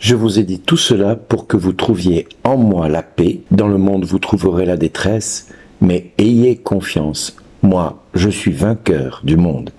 Je vous ai dit tout cela pour que vous trouviez en moi la paix. Dans le monde, vous trouverez la détresse, mais ayez confiance. Moi, je suis vainqueur du monde.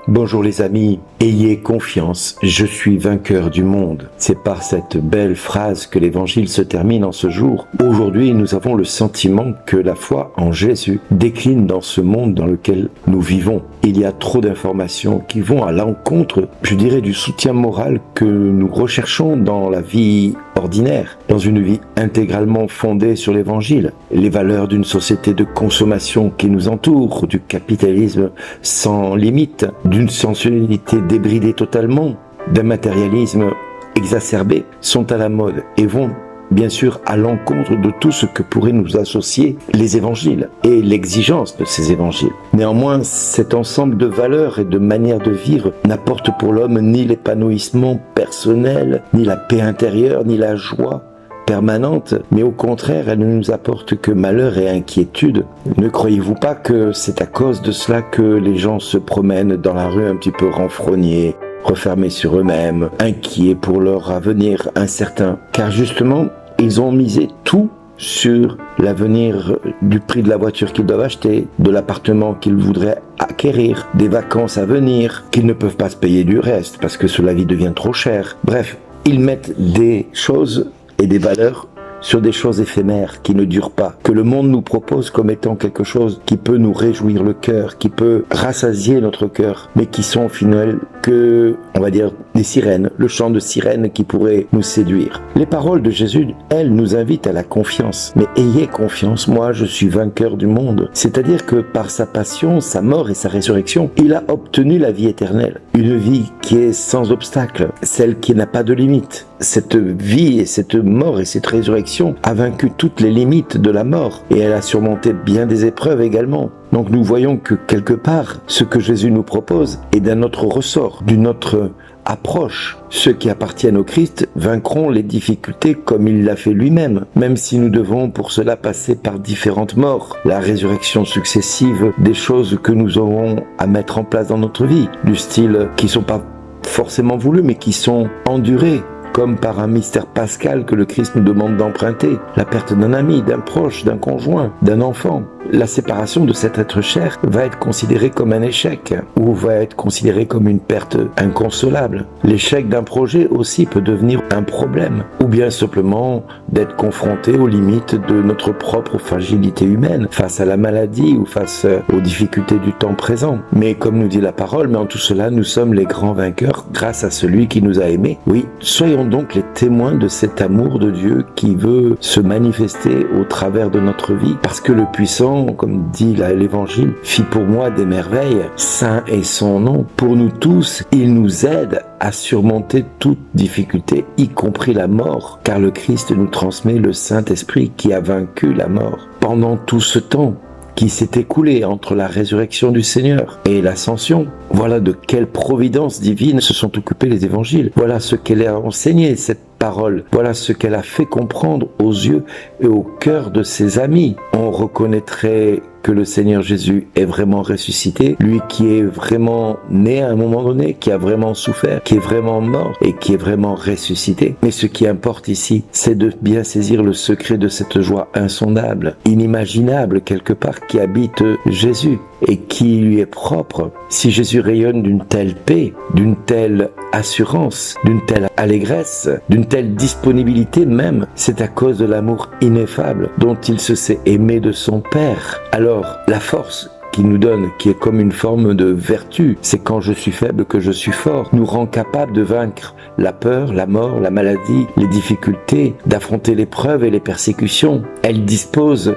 Bonjour les amis, ayez confiance, je suis vainqueur du monde. C'est par cette belle phrase que l'évangile se termine en ce jour. Aujourd'hui, nous avons le sentiment que la foi en Jésus décline dans ce monde dans lequel nous vivons. Il y a trop d'informations qui vont à l'encontre, je dirais, du soutien moral que nous recherchons dans la vie ordinaire, dans une vie intégralement fondée sur l'évangile. Les valeurs d'une société de consommation qui nous entoure, du capitalisme sans limite, d'une sensualité débridée totalement, d'un matérialisme exacerbé, sont à la mode et vont bien sûr à l'encontre de tout ce que pourraient nous associer les évangiles et l'exigence de ces évangiles. Néanmoins, cet ensemble de valeurs et de manières de vivre n'apporte pour l'homme ni l'épanouissement personnel, ni la paix intérieure, ni la joie permanente, mais au contraire, elle ne nous apporte que malheur et inquiétude. Ne croyez-vous pas que c'est à cause de cela que les gens se promènent dans la rue un petit peu renfrognés, refermés sur eux-mêmes, inquiets pour leur avenir incertain? Car justement, ils ont misé tout sur l'avenir du prix de la voiture qu'ils doivent acheter, de l'appartement qu'ils voudraient acquérir, des vacances à venir, qu'ils ne peuvent pas se payer du reste parce que la vie devient trop chère. Bref, ils mettent des choses et des valeurs sur des choses éphémères qui ne durent pas, que le monde nous propose comme étant quelque chose qui peut nous réjouir le cœur, qui peut rassasier notre cœur, mais qui sont au final que, on va dire, des sirènes, le chant de sirènes qui pourrait nous séduire. Les paroles de Jésus, elles, nous invitent à la confiance. Mais ayez confiance, moi je suis vainqueur du monde. C'est-à-dire que par sa passion, sa mort et sa résurrection, il a obtenu la vie éternelle. Une vie qui est sans obstacle, celle qui n'a pas de limite. Cette vie et cette mort et cette résurrection a vaincu toutes les limites de la mort et elle a surmonté bien des épreuves également. Donc nous voyons que quelque part, ce que Jésus nous propose est d'un autre ressort, d'une autre approche. Ceux qui appartiennent au Christ vaincront les difficultés comme il l'a fait lui-même, même si nous devons pour cela passer par différentes morts, la résurrection successive des choses que nous aurons à mettre en place dans notre vie, du style qui sont pas forcément voulues mais qui sont endurées, comme par un mystère pascal que le Christ nous demande d'emprunter, la perte d'un ami, d'un proche, d'un conjoint, d'un enfant. La séparation de cet être cher va être considérée comme un échec ou va être considérée comme une perte inconsolable. L'échec d'un projet aussi peut devenir un problème ou bien simplement d'être confronté aux limites de notre propre fragilité humaine face à la maladie ou face aux difficultés du temps présent. Mais comme nous dit la parole, mais en tout cela, nous sommes les grands vainqueurs grâce à celui qui nous a aimés. Oui, soyons donc les témoins de cet amour de Dieu qui veut se manifester au travers de notre vie parce que le puissant, comme dit l'Évangile, fit pour moi des merveilles, saint est son nom. Pour nous tous, il nous aide à surmonter toute difficulté, y compris la mort, car le Christ nous transmet le Saint-Esprit qui a vaincu la mort. Pendant tout ce temps qui s'est écoulé entre la résurrection du Seigneur et l'ascension, voilà de quelle providence divine se sont occupés les évangiles. Voilà ce qu'elle a enseigné, cette parole. Voilà ce qu'elle a fait comprendre aux yeux et au cœur de ses amis. On reconnaîtrait que le Seigneur Jésus est vraiment ressuscité, lui qui est vraiment né à un moment donné, qui a vraiment souffert, qui est vraiment mort et qui est vraiment ressuscité. Mais ce qui importe ici, c'est de bien saisir le secret de cette joie insondable, inimaginable quelque part, qui habite Jésus et qui lui est propre. Si Jésus rayonne d'une telle paix, d'une telle assurance, d'une telle allégresse, d'une telle disponibilité même, c'est à cause de l'amour ineffable dont il se sait aimé de son Père. Alors, la force qu'il nous donne, qui est comme une forme de vertu, c'est quand je suis faible que je suis fort, nous rend capable de vaincre la peur, la mort, la maladie, les difficultés, d'affronter l'épreuve et les persécutions. Elle dispose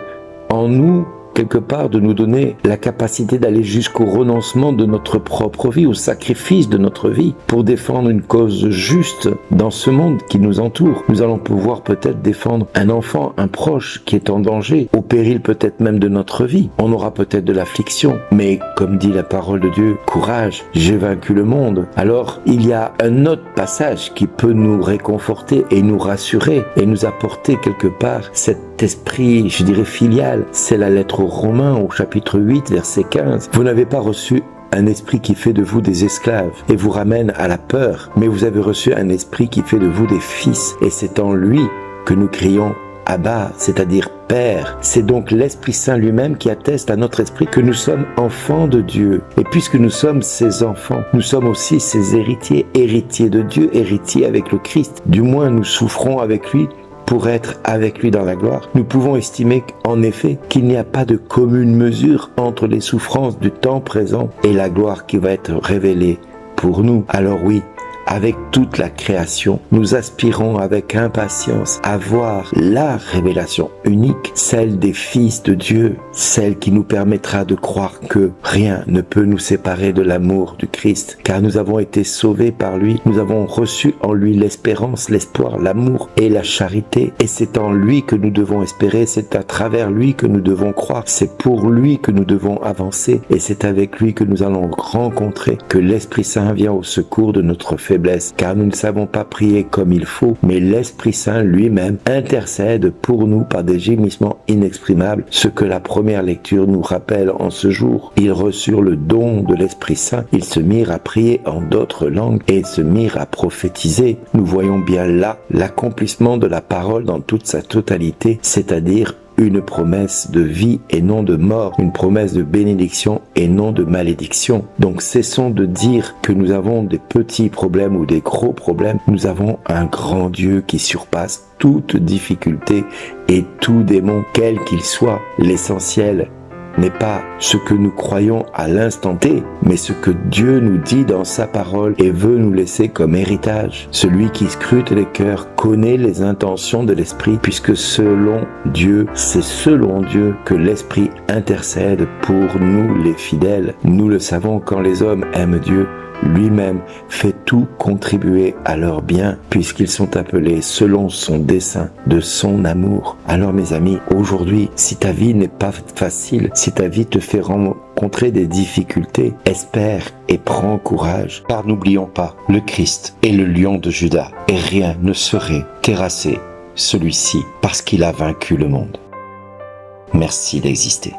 en nous quelque part de nous donner la capacité d'aller jusqu'au renoncement de notre propre vie, au sacrifice de notre vie pour défendre une cause juste dans ce monde qui nous entoure. Nous allons pouvoir peut-être défendre un enfant, un proche qui est en danger, au péril peut-être même de notre vie. On aura peut-être de l'affliction, mais comme dit la parole de Dieu, courage, j'ai vaincu le monde. Alors il y a un autre passage qui peut nous réconforter et nous rassurer et nous apporter quelque part cet esprit, je dirais filial. C'est la lettre aux Romains au chapitre 8, verset 15. Vous n'avez pas reçu un esprit qui fait de vous des esclaves et vous ramène à la peur, mais vous avez reçu un esprit qui fait de vous des fils, et c'est en lui que nous crions Abba, c'est-à-dire Père. C'est donc l'Esprit Saint lui-même qui atteste à notre esprit que nous sommes enfants de Dieu. Et puisque nous sommes ses enfants, nous sommes aussi ses héritiers, héritiers de Dieu, héritiers avec le Christ. Du moins, nous souffrons avec lui pour être avec lui dans la gloire. Nous pouvons estimer en effet qu'il n'y a pas de commune mesure entre les souffrances du temps présent et la gloire qui va être révélée pour nous. Alors oui, avec toute la création, nous aspirons avec impatience à voir la révélation unique, celle des fils de Dieu, celle qui nous permettra de croire que rien ne peut nous séparer de l'amour du Christ, car nous avons été sauvés par lui, nous avons reçu en lui l'espérance, l'espoir, l'amour et la charité, et c'est en lui que nous devons espérer, c'est à travers lui que nous devons croire, c'est pour lui que nous devons avancer, et c'est avec lui que nous allons rencontrer que l'Esprit Saint vient au secours de notre faiblesse, car nous ne savons pas prier comme il faut, mais l'Esprit Saint lui-même intercède pour nous par des gémissements inexprimables, ce que la première lecture nous rappelle en ce jour. Ils reçurent le don de l'Esprit Saint, ils se mirent à prier en d'autres langues et se mirent à prophétiser. Nous voyons bien là l'accomplissement de la parole dans toute sa totalité, c'est-à-dire une promesse de vie et non de mort, une promesse de bénédiction et non de malédiction. Donc cessons de dire que nous avons des petits problèmes ou des gros problèmes. Nous avons un grand Dieu qui surpasse toute difficulté et tout démon, quel qu'il soit. L'essentiel n'est pas ce que nous croyons à l'instant T, mais ce que Dieu nous dit dans sa parole et veut nous laisser comme héritage. Celui qui scrute les cœurs connaît les intentions de l'Esprit, puisque selon Dieu, c'est selon Dieu que l'Esprit intercède pour nous les fidèles. Nous le savons, quand les hommes aiment Dieu, lui-même fait tout contribuer à leur bien, puisqu'ils sont appelés selon son dessein de son amour. Alors mes amis, aujourd'hui, si ta vie n'est pas facile, si ta vie te fait rencontrer des difficultés, espère et prends courage, car n'oublions pas, le Christ est le lion de Juda, et rien ne saurait terrasser celui-ci, parce qu'il a vaincu le monde. Merci d'exister.